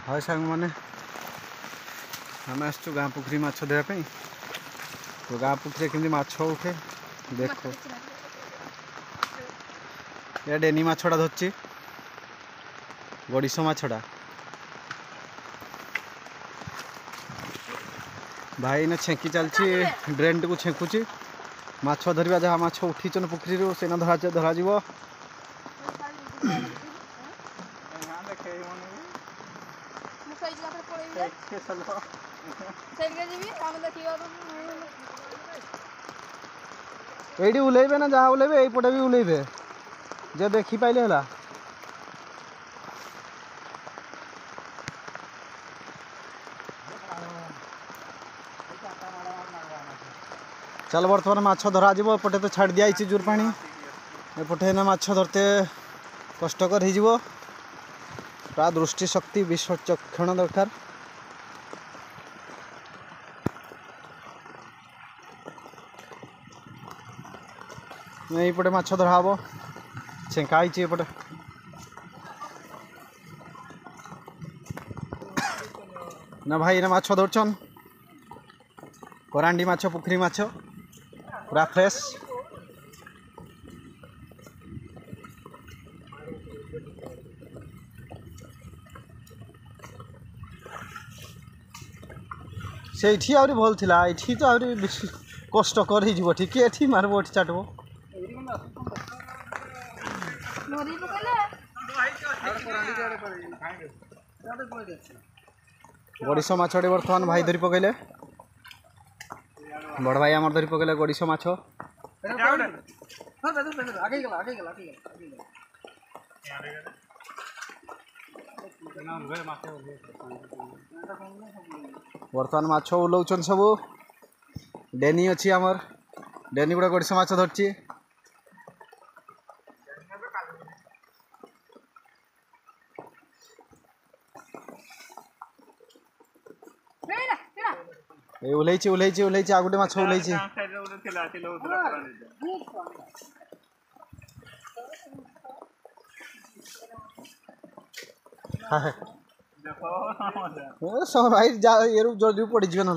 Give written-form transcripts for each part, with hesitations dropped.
हाय सांग मैंने आम आसु गाँ पुखरी माछ देवाई तो गाँ पुखरी केमती माछ उठे देखो या डेनी माछटा धरची गड़िश माछटा भाई ने छेकी चलची ड्रेन टी को छेकुची माछ धरवा जहाँ माछ उठीचन पुखरी से धरा जीव ये उलेबे ना जहाँ उलेबे यपटे भी उलेबे जे देखी पाइले हला चल बर्तमान माछ धरा जीव एपटे तो छाड़ दिया जोर पानी एपटे ना माछ धरते कष्टकर हो पूरा दृष्टि शक्ति विचक्षण दरकार यपटे माछ धरा हम छेकाई एपटे ना भाई ना माछ धरछन करांडी माछ पुखरी माछ पूरा फ्रेश से आहरी भल थिला एठी तो आहरी कष्टकर हो ठीक एठी मारबो एठी चाटबो गड़िश माछटे बर्तमान भाई धरी पकईले बड़ भाई आमर धरी पकईले गड़िश माछ बर्तमान माछ उलौचन सब डेनी अच्छी आमर डेनी गुड़ा गड़िश माछ धरची उलैची उलैची उलैची आ गोटे माछ उलैची सब भाई ये जल्दी पड़ जाए ना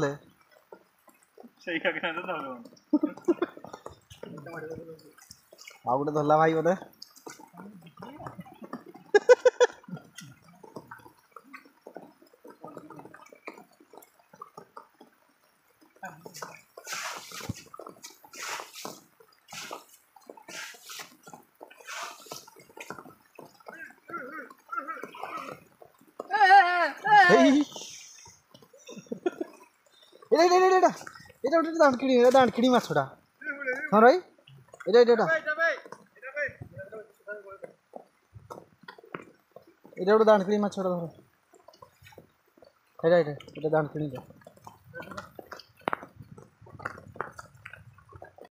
आ गोटे धरला भाई बोधे दाणखिड़ी माछटा हाँ रही गोटे दाणखिड़ी माछटा धर दाणखिड़ी